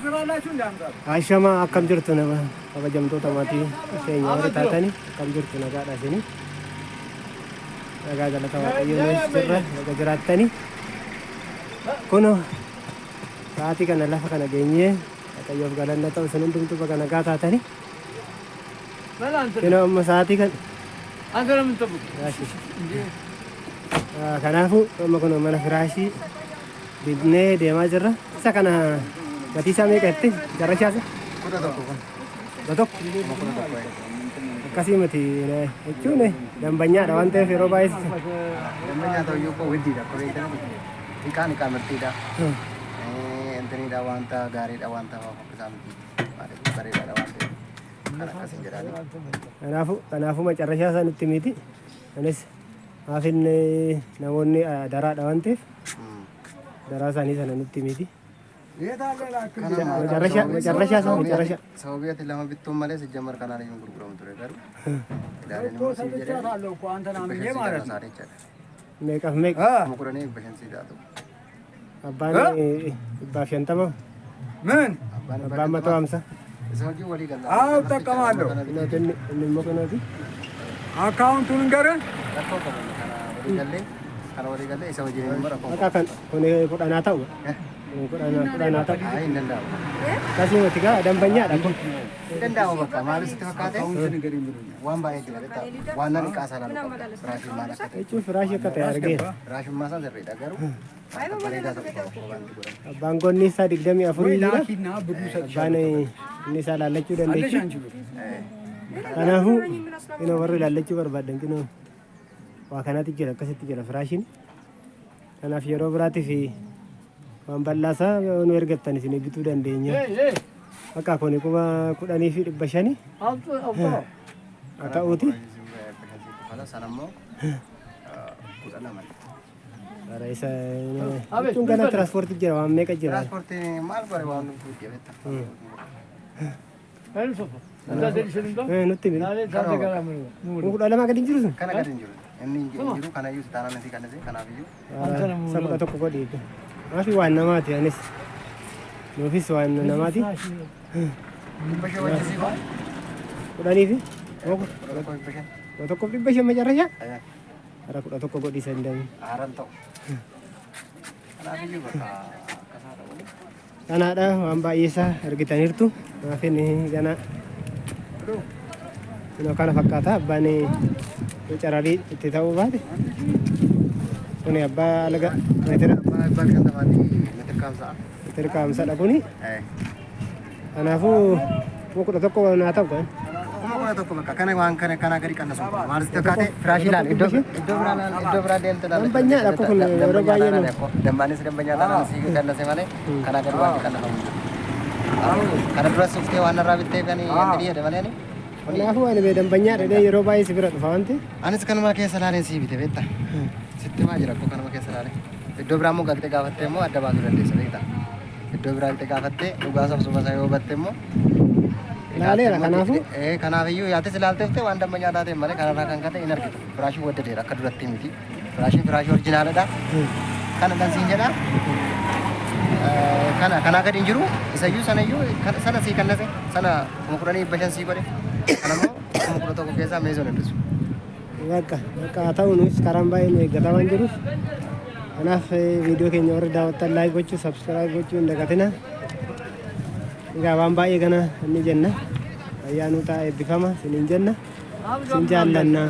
Ashama akkam jirtu nama kabajamtoota maatii keenya warri taatanii akkam jirtu nagaadha isinii nagaa galata waaqayyoon jirra naga jiraattanii kuno sa'aatii kana lafa kana geenyee waaqayyoof galanna ta'u isin hundumtuu baga nagaa taatanii kuno amma sa'aatii kan kanaafuu amma kuno mana firaashii bibnee deemaa jirra isa kana gatii isaa meeqatti garashaase tokko akkasii miti jechuun dambanyaadha waan ta'eef yeroo baay'ee dambanyaa ta'uyyuu koo widdiidha iqaan mirtiidha intiniidha wanta gaariidha wanta isaa miti bareedaadha waan ta'eef kan akkasiin jedhani kanaafuu macarrashaa isaa nutti miti anis haafin namoonni daraadha waan ta'eef daraa isaanii sana nutti miti macarrashaa sababii ati lama bittuun malee sijjamar kanaan iyyuu gurguramu ture garuu ilaaleen immoo sii jedhee meeqaf meeqa mukuranii bashansiidhaa ta'u abbaan 150 ምን abbaan 150 isa hojii walii galla አው እጠቀማለሁ inni immoo kunooti አካውንቱን ንገረን rakkoo qabu kana walii gallee isa hojii immoo rakkoo maqaa kan kun kudhanaa ta'u kudhanaa ta'u hin danda'amu akkasii miti gaa dambanyaadha kun hin danda'amu bakka maalis itti fakkaate waan baay'ee jira beektaa waan nan qaasaa lalu firaashii maal akka ta'e jechuun firaashii akka ta'e argeera firaashiin maasaa sirriidha garuu bareedaa ta'u wanti godhamu abbaan goonni isaa 24 jira abbaan inni isaa laallachuu dandeechu kanaafuu inoo warri laallachuu barbaadan kinoo waa kanatti jira akkasitti jira firaashiin kanaaf yeroo biraatiif waan bal'aasaa nu ergattan isin bituu dandeenya akka kun 10,500 haa ta'uuti sanammoo bara isa jechuun gana tiraanspoortii jira waan meeqa jira tiraanspoortii maal bare waan nuti jabetta nutti miti kudha lama gadi hin jiru sun kana gadi hin jiru inni hin jiru kana iyyuu sitaanaan isii kanas kanaaf iyyuu isa kudha tokko godhi maafi waan namaati anis nuufis waan namaati bashee wajjisii kun kudhanii fi kudha tokkoof 500 macarrashaa gara 11 godhi isa hin damin haaran ta'u kanaaf iyyuu bakka akkasaa ta'u kanaadha waan baay'ee isaa argitaniirtu maafin gana inoo kana fakkaata abbaan cararii itti ta'uu baate kun abbaa alaga meetira abbaa kan tafaati meetira kaamsaa meetira kaamsadha kuni kanaafuu 11 naa ta'u kan kuma tokko bakka kana waan kana gadi qannasu maalis takkaate firaashii laal iddoo biraa deemte laal dambanyaadha akka kun yeroo baay'ee nu dambaanis dambanyaa taanaan sii qannase malee kana gadi waan qannafamu kana duras uftee waan irraa bittee kan inni jedhe malee kanaafuu ani bee dambanyaadha yeroo baay'ee si bira dhufa wanti anis kanuma keessa laaleen sii bite beektaa sitti maa jira kanuma keessa laaleen iddoo biraa immoo galtee gaafattee immoo adda baasuu dandeessa beektaa iddoo biraa galtee gaafattee dhugaa sabsuma isaa yoo batte immoo laaleera kanaafuu kanaaf iyyuu yaates ilaaltee uftee waan dambanyaa taatee malee kanarraa kan kate hin argitu firaashii waddadeera akka duratti miti firaashiin firaashii orjinaaladha kana dhansiin jedha kanaa gadi hin jiru isayyuu sanayyuu sana sii kannase sana 10,500 sii godhe kanammoo 11,000 keessaa meesoo dandeessu bakka haa ta'u nuus karaan baay'ee nu eeggataa waan jiruuf kanaaf viidiyoo keenya warri daawwattan laayik gochuu sabskiraayib gochuu hin dagatina egaa waan baay'ee kana inni jenna ayyaanuu ta'a eebbifama sinin jenna sin jaallanna